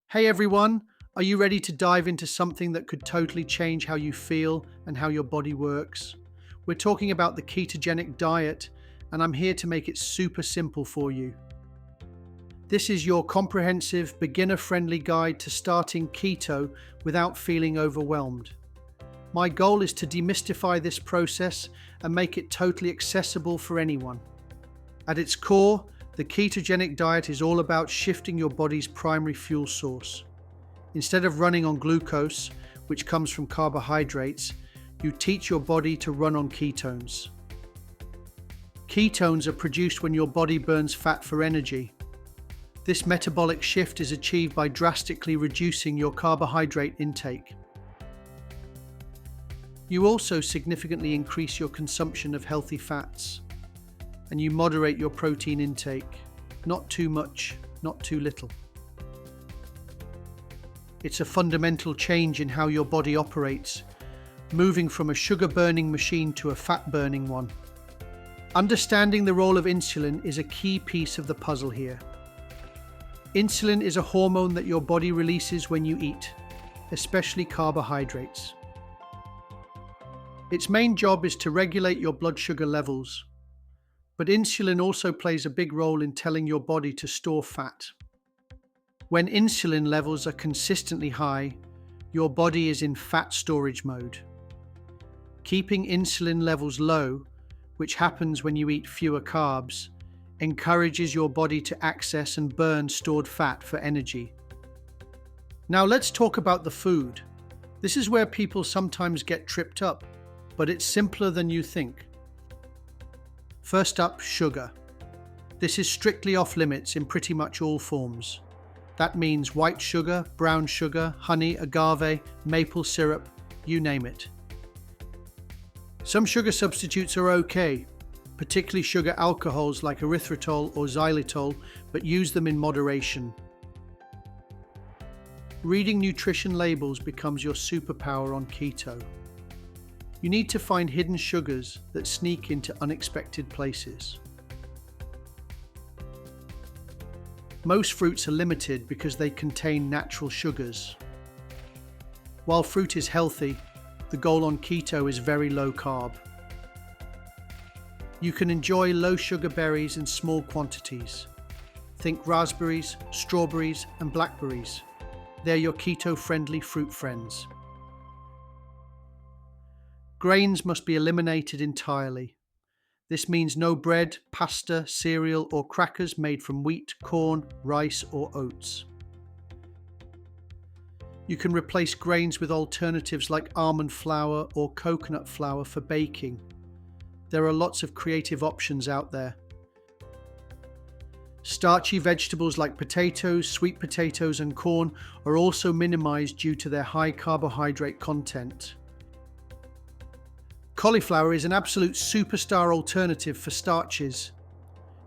Hey everyone, are you ready to dive into something that could totally change how you feel and how your body works? We're talking about the ketogenic diet, and I'm here to make it super simple for you. This is your comprehensive, beginner friendly guide to starting keto without feeling overwhelmed. My goal is to demystify this process and make it totally accessible for anyone. At its core, the ketogenic diet is all about shifting your body's primary fuel source. Instead of running on glucose, which comes from carbohydrates, you teach your body to run on ketones. Ketones are produced when your body burns fat for energy. This metabolic shift is achieved by drastically reducing your carbohydrate intake. You also significantly increase your consumption of healthy fats, and you moderate your protein intake. Not too much, not too little. It's a fundamental change in how your body operates, moving from a sugar-burning machine to a fat-burning one. Understanding the role of insulin is a key piece of the puzzle here. Insulin is a hormone that your body releases when you eat, especially carbohydrates. Its main job is to regulate your blood sugar levels, but insulin also plays a big role in telling your body to store fat. When insulin levels are consistently high, your body is in fat storage mode. Keeping insulin levels low, which happens when you eat fewer carbs, encourages your body to access and burn stored fat for energy. Now let's talk about the food. This is where people sometimes get tripped up, but it's simpler than you think. First up, sugar. This is strictly off limits in pretty much all forms. That means white sugar, brown sugar, honey, agave, maple syrup, you name it. Some sugar substitutes are okay, particularly sugar alcohols like erythritol or xylitol, but use them in moderation. Reading nutrition labels becomes your superpower on keto. You need to find hidden sugars that sneak into unexpected places. Most fruits are limited because they contain natural sugars. While fruit is healthy, the goal on keto is very low carb. You can enjoy low sugar berries in small quantities. Think raspberries, strawberries, and blackberries. They're your keto-friendly fruit friends. Grains must be eliminated entirely. This means no bread, pasta, cereal, or crackers made from wheat, corn, rice, or oats. You can replace grains with alternatives like almond flour or coconut flour for baking. There are lots of creative options out there. Starchy vegetables like potatoes, sweet potatoes, and corn are also minimized due to their high carbohydrate content. Cauliflower is an absolute superstar alternative for starches.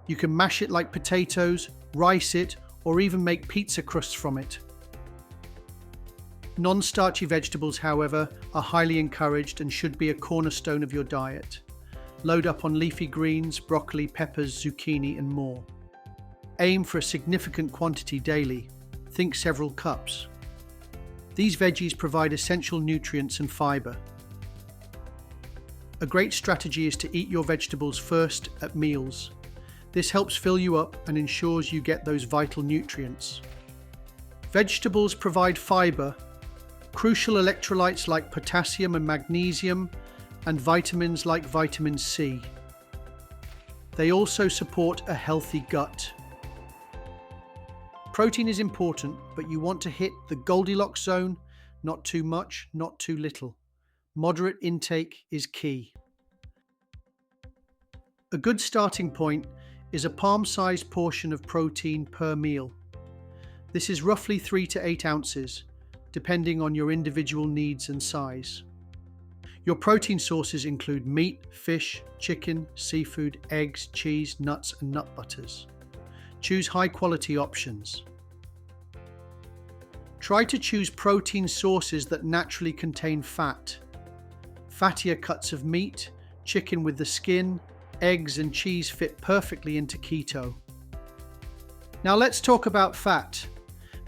You can mash it like potatoes, rice it, or even make pizza crusts from it. Non-starchy vegetables, however, are highly encouraged and should be a cornerstone of your diet. Load up on leafy greens, broccoli, peppers, zucchini, and more. Aim for a significant quantity daily. Think several cups. These veggies provide essential nutrients and fiber. A great strategy is to eat your vegetables first at meals. This helps fill you up and ensures you get those vital nutrients. Vegetables provide fiber, crucial electrolytes like potassium and magnesium, and vitamins like vitamin C. They also support a healthy gut. Protein is important, but you want to hit the Goldilocks zone, not too much, not too little. Moderate intake is key. A good starting point is a palm-sized portion of protein per meal. This is roughly 3 to 8 ounces, depending on your individual needs and size. Your protein sources include meat, fish, chicken, seafood, eggs, cheese, nuts, and nut butters. Choose high-quality options. Try to choose protein sources that naturally contain fat. Fattier cuts of meat, chicken with the skin, eggs and cheese fit perfectly into keto. Now let's talk about fat.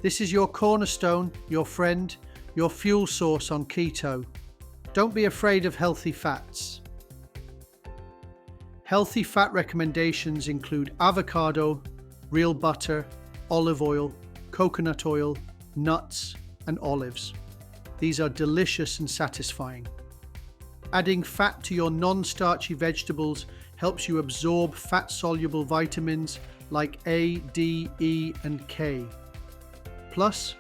This is your cornerstone, your friend, your fuel source on keto. Don't be afraid of healthy fats. Healthy fat recommendations include avocado, real butter, olive oil, coconut oil, nuts, and olives. These are delicious and satisfying. Adding fat to your non-starchy vegetables helps you absorb fat-soluble vitamins like A, D, E, and K. Plus,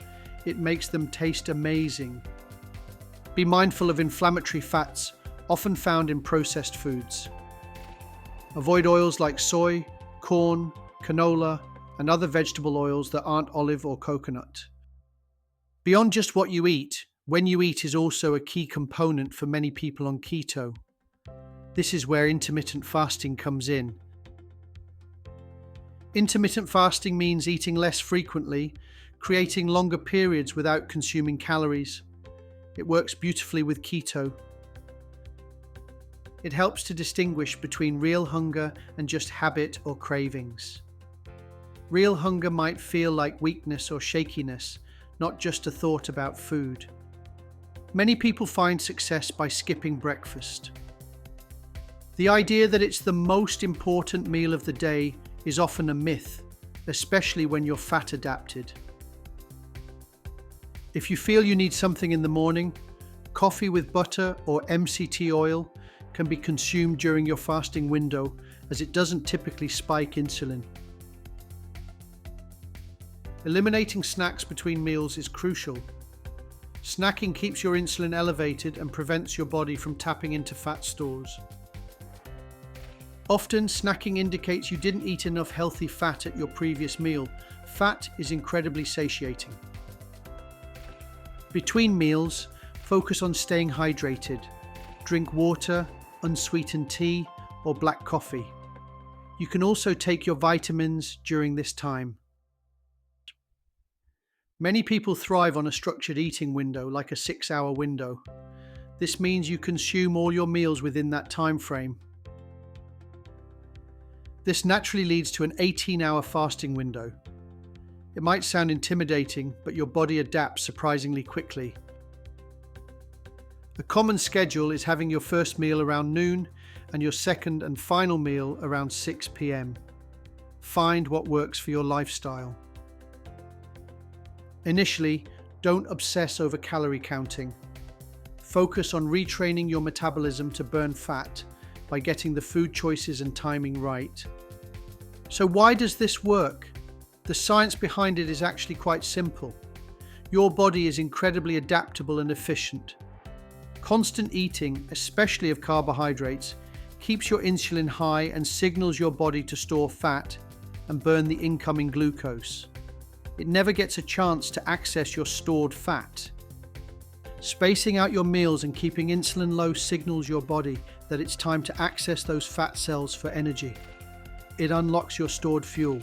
it makes them taste amazing. Be mindful of inflammatory fats, often found in processed foods. Avoid oils like soy, corn, canola, and other vegetable oils that aren't olive or coconut. Beyond just what you eat, when you eat is also a key component for many people on keto. This is where intermittent fasting comes in. Intermittent fasting means eating less frequently, creating longer periods without consuming calories. It works beautifully with keto. It helps to distinguish between real hunger and just habit or cravings. Real hunger might feel like weakness or shakiness, not just a thought about food. Many people find success by skipping breakfast. The idea that it's the most important meal of the day is often a myth, especially when you're fat adapted. If you feel you need something in the morning, coffee with butter or MCT oil can be consumed during your fasting window, as it doesn't typically spike insulin. Eliminating snacks between meals is crucial. Snacking keeps your insulin elevated and prevents your body from tapping into fat stores. Often, snacking indicates you didn't eat enough healthy fat at your previous meal. Fat is incredibly satiating. Between meals, focus on staying hydrated. Drink water, unsweetened tea, or black coffee. You can also take your vitamins during this time. Many people thrive on a structured eating window, like a 6-hour window. This means you consume all your meals within that time frame. This naturally leads to an 18-hour fasting window. It might sound intimidating, but your body adapts surprisingly quickly. A common schedule is having your first meal around noon and your second and final meal around 6 p.m. Find what works for your lifestyle. Initially, don't obsess over calorie counting. Focus on retraining your metabolism to burn fat by getting the food choices and timing right. So why does this work? The science behind it is actually quite simple. Your body is incredibly adaptable and efficient. Constant eating, especially of carbohydrates, keeps your insulin high and signals your body to store fat and burn the incoming glucose. It never gets a chance to access your stored fat. Spacing out your meals and keeping insulin low signals your body that it's time to access those fat cells for energy. It unlocks your stored fuel.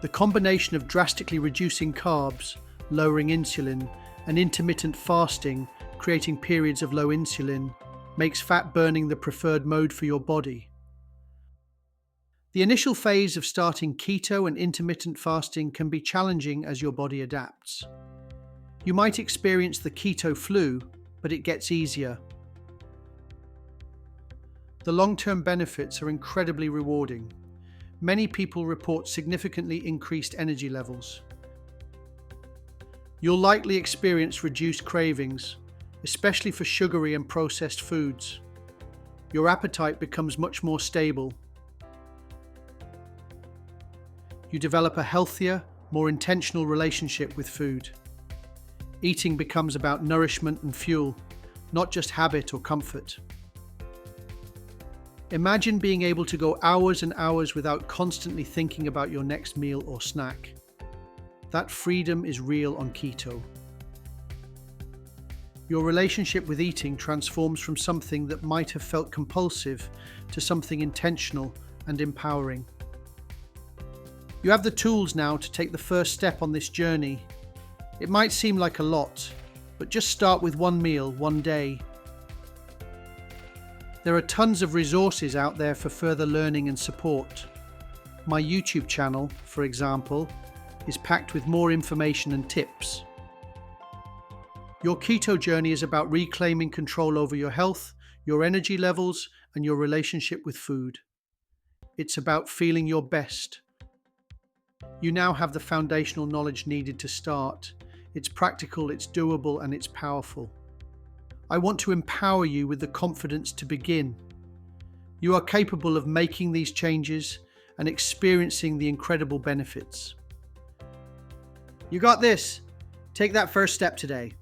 The combination of drastically reducing carbs, lowering insulin, and intermittent fasting, creating periods of low insulin, makes fat burning the preferred mode for your body. The initial phase of starting keto and intermittent fasting can be challenging as your body adapts. You might experience the keto flu, but it gets easier. The long-term benefits are incredibly rewarding. Many people report significantly increased energy levels. You'll likely experience reduced cravings, especially for sugary and processed foods. Your appetite becomes much more stable. You develop a healthier, more intentional relationship with food. Eating becomes about nourishment and fuel, not just habit or comfort. Imagine being able to go hours and hours without constantly thinking about your next meal or snack. That freedom is real on keto. Your relationship with eating transforms from something that might have felt compulsive to something intentional and empowering. You have the tools now to take the first step on this journey. It might seem like a lot, but just start with one meal, one day. There are tons of resources out there for further learning and support. My YouTube channel, for example, is packed with more information and tips. Your keto journey is about reclaiming control over your health, your energy levels, and your relationship with food. It's about feeling your best. You now have the foundational knowledge needed to start. It's practical, it's doable, and it's powerful. I want to empower you with the confidence to begin. You are capable of making these changes and experiencing the incredible benefits. You got this. Take that first step today.